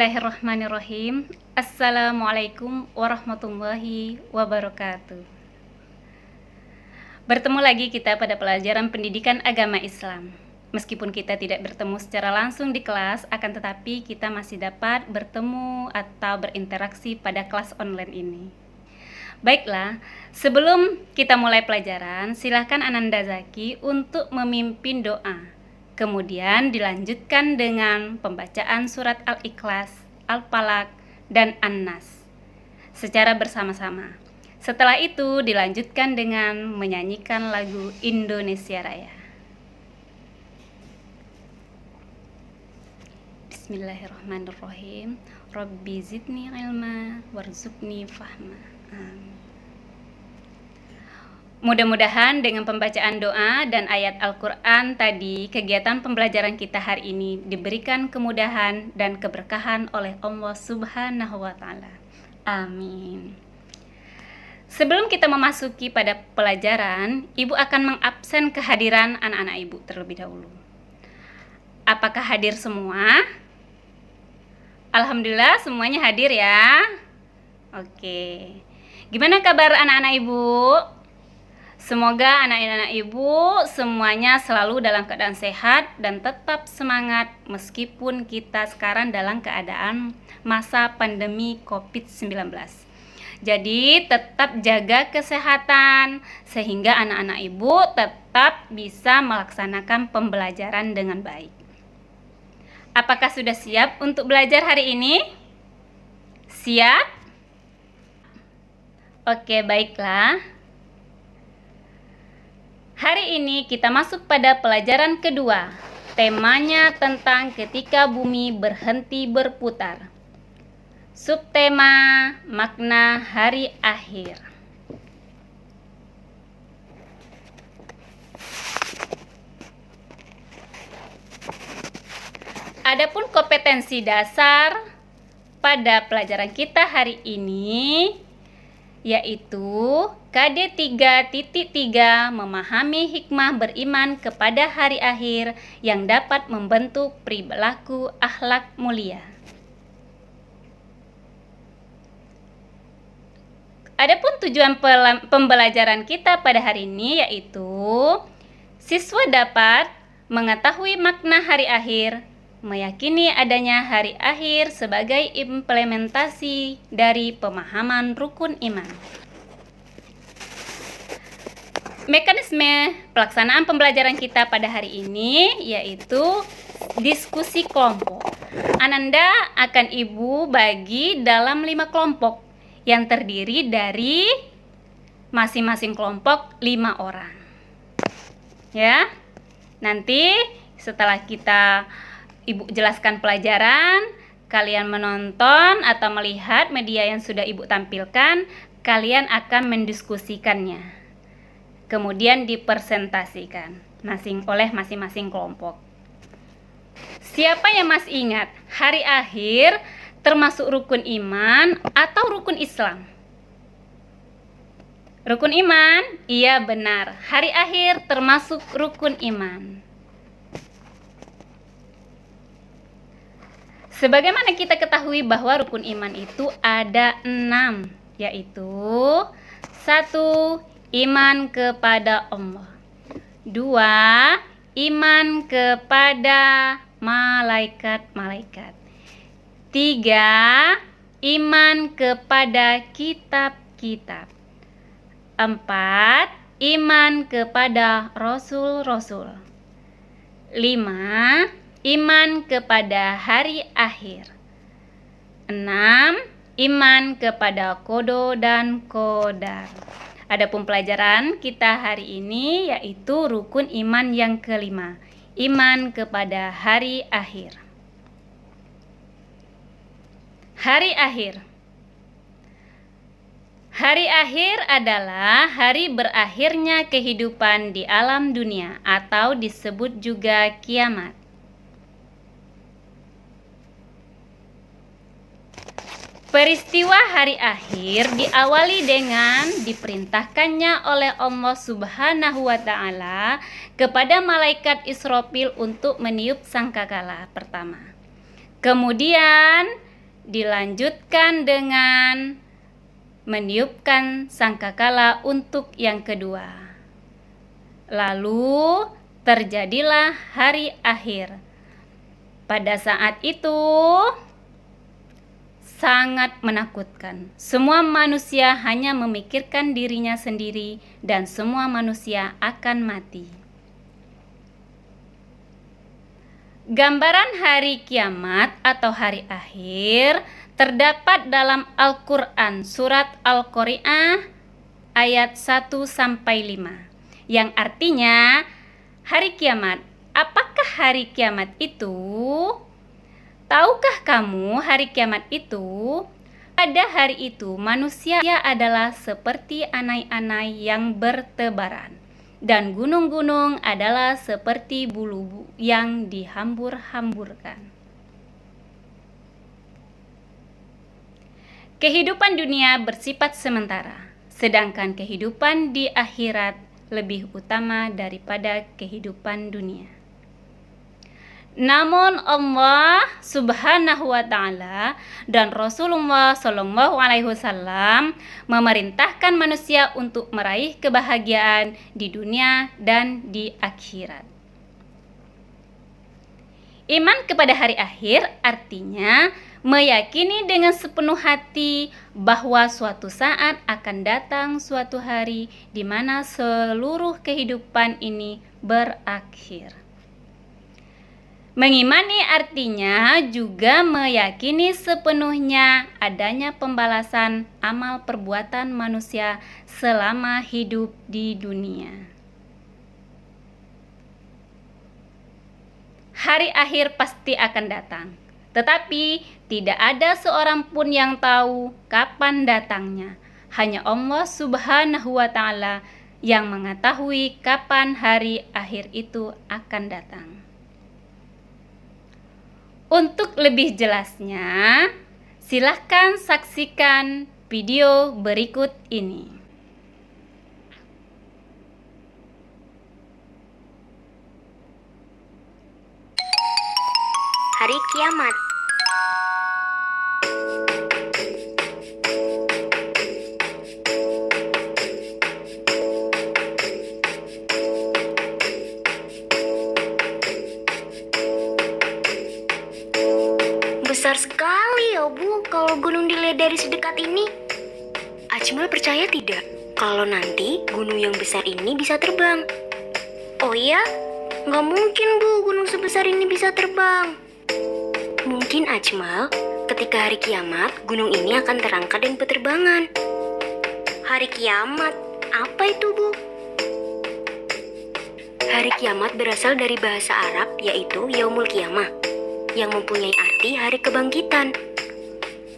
Bismillahirrahmanirrahim. Assalamualaikum warahmatullahi wabarakatuh. Bertemu lagi kita pada pelajaran pendidikan agama Islam. Meskipun kita tidak bertemu secara langsung di kelas, akan tetapi kita masih dapat bertemu atau berinteraksi pada kelas online ini. Baiklah, sebelum kita mulai pelajaran, silakan Ananda Zaki untuk memimpin doa. Kemudian dilanjutkan dengan pembacaan surat Al-Ikhlas, Al-Falaq, dan An-Nas secara bersama-sama. Setelah itu dilanjutkan dengan menyanyikan lagu Indonesia Raya. Bismillahirrahmanirrahim. Rabbi zidni ilma warzuqni fahma. Amin. Mudah-mudahan dengan pembacaan doa dan ayat Al-Quran tadi, kegiatan pembelajaran kita hari ini diberikan kemudahan dan keberkahan oleh Allah Subhanahu wa Ta'ala. Amin. Sebelum kita memasuki pada pelajaran, Ibu akan mengabsen kehadiran anak-anak Ibu terlebih dahulu. Apakah hadir semua? Alhamdulillah semuanya hadir ya. Oke. Gimana kabar anak-anak Ibu? Semoga anak-anak Ibu semuanya selalu dalam keadaan sehat dan tetap semangat meskipun kita sekarang dalam keadaan masa pandemi COVID-19. Jadi tetap jaga kesehatan sehingga anak-anak Ibu tetap bisa melaksanakan pembelajaran dengan baik. Apakah sudah siap untuk belajar hari ini? Siap? Oke, baiklah. Hari ini kita masuk pada pelajaran kedua. Temanya tentang ketika bumi berhenti berputar. Subtema makna hari akhir. Adapun kompetensi dasar pada pelajaran kita hari ini yaitu KD 3.3 memahami hikmah beriman kepada hari akhir yang dapat membentuk perilaku akhlak mulia. Adapun tujuan pembelajaran kita pada hari ini yaitu siswa dapat mengetahui makna hari akhir, meyakini adanya hari akhir sebagai implementasi dari pemahaman rukun iman. Mekanisme pelaksanaan pembelajaran kita pada hari ini yaitu diskusi kelompok. Ananda akan Ibu bagi dalam 5 kelompok yang terdiri dari masing-masing kelompok 5 orang. Ya, nanti setelah kita Ibu jelaskan pelajaran, kalian menonton atau melihat media yang sudah Ibu tampilkan, kalian akan mendiskusikannya. Kemudian dipresentasikan oleh masing-masing kelompok. Siapa yang masih ingat hari akhir termasuk rukun iman atau rukun Islam? Rukun iman? Iya benar, hari akhir termasuk rukun iman. Sebagaimana kita ketahui bahwa rukun iman itu ada 6, yaitu 1. Iman kepada Allah. 2. Iman kepada malaikat-malaikat. 3. Iman kepada kitab-kitab. 4. Iman kepada rasul-rasul. 5. Iman kepada hari akhir. 6. Iman kepada qada dan qadar. Adapun pelajaran kita hari ini yaitu rukun iman yang kelima, iman kepada hari akhir. Hari akhir. Hari akhir adalah hari berakhirnya kehidupan di alam dunia atau disebut juga kiamat. Peristiwa hari akhir diawali dengan diperintahkannya oleh Allah Subhanahu wa Ta'ala kepada malaikat Israfil untuk meniup sangkakala pertama. Kemudian dilanjutkan dengan meniupkan sangkakala untuk yang kedua. Lalu terjadilah hari akhir. Pada saat itu sangat menakutkan. Semua manusia hanya memikirkan dirinya sendiri dan semua manusia akan mati. Gambaran hari kiamat atau hari akhir terdapat dalam Al-Quran surat Al-Qari'ah ayat 1-5 yang artinya hari kiamat. Apakah hari kiamat itu? Tahukah kamu hari kiamat itu? Pada hari itu manusia adalah seperti anai-anai yang bertebaran, dan gunung-gunung adalah seperti bulu yang dihambur-hamburkan. Kehidupan dunia bersifat sementara, sedangkan kehidupan di akhirat lebih utama daripada kehidupan dunia. Namun Allah Subhanahu wa Ta'ala dan Rasulullah Shallallahu Alaihi Wasallam memerintahkan manusia untuk meraih kebahagiaan di dunia dan di akhirat. Iman kepada hari akhir artinya meyakini dengan sepenuh hati bahwa suatu saat akan datang suatu hari di mana seluruh kehidupan ini berakhir. Mengimani artinya juga meyakini sepenuhnya adanya pembalasan amal perbuatan manusia selama hidup di dunia. Hari akhir pasti akan datang, tetapi tidak ada seorang pun yang tahu kapan datangnya. Hanya Allah Subhanahu wa Ta'ala yang mengetahui kapan hari akhir itu akan datang. Untuk lebih jelasnya, silahkan saksikan video berikut ini. Hari kiamat. Besar sekali ya Bu kalau gunung dilihat dari sedekat ini. Ajmal percaya tidak kalau nanti gunung yang besar ini bisa terbang? Oh iya? Nggak mungkin Bu gunung sebesar ini bisa terbang. Mungkin Ajmal, ketika hari kiamat gunung ini akan terangkat dan berterbangan. Hari kiamat? Apa itu Bu? Hari kiamat berasal dari bahasa Arab yaitu Yaumul Qiyamah, yang mempunyai arti hari kebangkitan.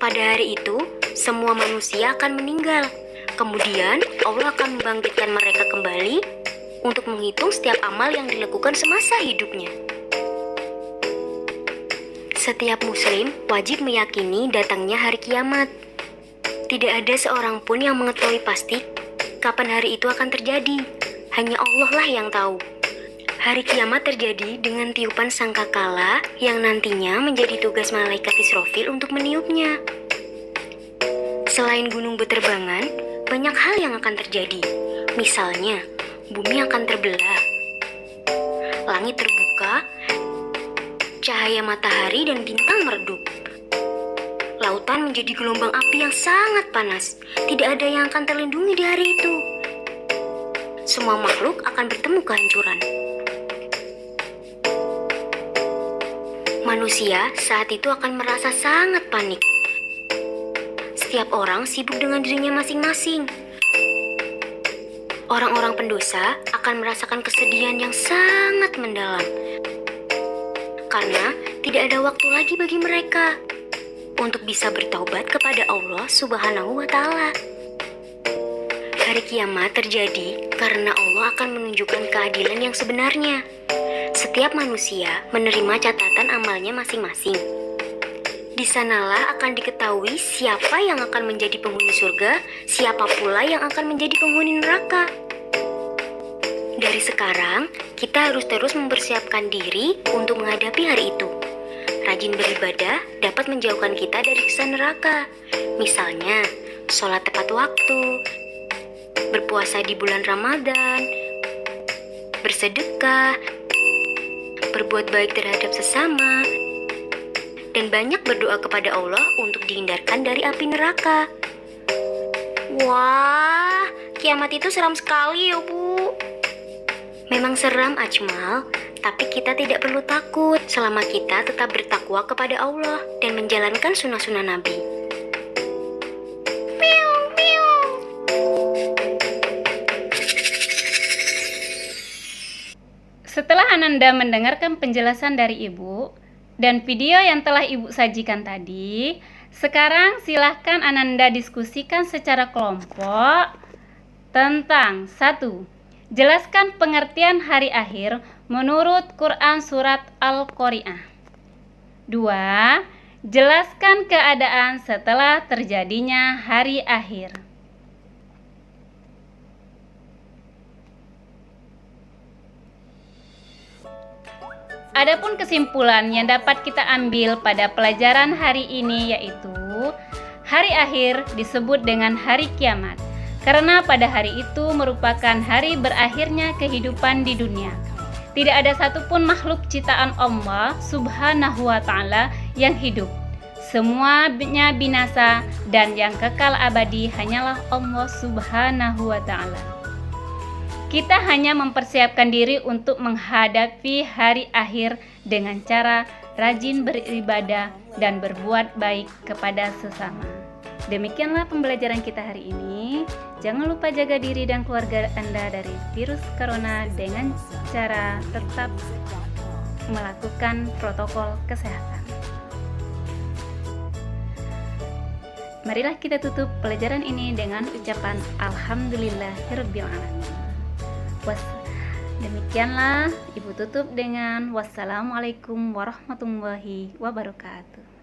Pada hari itu, semua manusia akan meninggal. Kemudian, Allah akan membangkitkan mereka kembali untuk menghitung setiap amal yang dilakukan semasa hidupnya. Setiap muslim wajib meyakini datangnya hari kiamat. Tidak ada seorang pun yang mengetahui pasti kapan hari itu akan terjadi. Hanya Allah lah yang tahu. Hari kiamat terjadi dengan tiupan sangkakala yang nantinya menjadi tugas malaikat Israfil untuk meniupnya. Selain gunung berterbangan, banyak hal yang akan terjadi. Misalnya, bumi akan terbelah, langit terbuka, cahaya matahari dan bintang meredup. Lautan menjadi gelombang api yang sangat panas. Tidak ada yang akan terlindungi di hari itu. Semua makhluk akan bertemu kehancuran. Manusia saat itu akan merasa sangat panik. Setiap orang sibuk dengan dirinya masing-masing. Orang-orang pendosa akan merasakan kesedihan yang sangat mendalam. Karena tidak ada waktu lagi bagi mereka untuk bisa bertaubat kepada Allah Subhanahu wa Ta'ala. Hari kiamat terjadi karena Allah akan menunjukkan keadilan yang sebenarnya. Setiap manusia menerima catatan amalnya masing-masing. Di sanalah akan diketahui siapa yang akan menjadi penghuni surga, siapa pula yang akan menjadi penghuni neraka. Dari sekarang, kita harus terus mempersiapkan diri untuk menghadapi hari itu. Rajin beribadah dapat menjauhkan kita dari siksa neraka. Misalnya, sholat tepat waktu, berpuasa di bulan Ramadan, bersedekah, berbuat baik terhadap sesama, dan banyak berdoa kepada Allah untuk dihindarkan dari api neraka. Wah, kiamat itu seram sekali ya, Bu. Memang seram, Ajmal, tapi kita tidak perlu takut selama kita tetap bertakwa kepada Allah dan menjalankan sunnah-sunnah Nabi. Setelah Ananda mendengarkan penjelasan dari Ibu dan video yang telah Ibu sajikan tadi, sekarang silahkan Ananda diskusikan secara kelompok tentang 1. Jelaskan pengertian hari akhir menurut Quran Surat Al-Qari'ah. 2. Jelaskan keadaan setelah terjadinya hari akhir. Adapun kesimpulan yang dapat kita ambil pada pelajaran hari ini yaitu hari akhir disebut dengan hari kiamat karena pada hari itu merupakan hari berakhirnya kehidupan di dunia. Tidak ada satupun makhluk ciptaan Allah Subhanahu wa Ta'ala yang hidup. Semuanya binasa dan yang kekal abadi hanyalah Allah Subhanahu wa Ta'ala. Kita hanya mempersiapkan diri untuk menghadapi hari akhir dengan cara rajin beribadah dan berbuat baik kepada sesama. Demikianlah pembelajaran kita hari ini. Jangan lupa jaga diri dan keluarga Anda dari virus corona dengan cara tetap melakukan protokol kesehatan. Marilah kita tutup pelajaran ini dengan ucapan Alhamdulillahirabbil alamin. Demikianlah Ibu tutup dengan wassalamualaikum warahmatullahi wabarakatuh.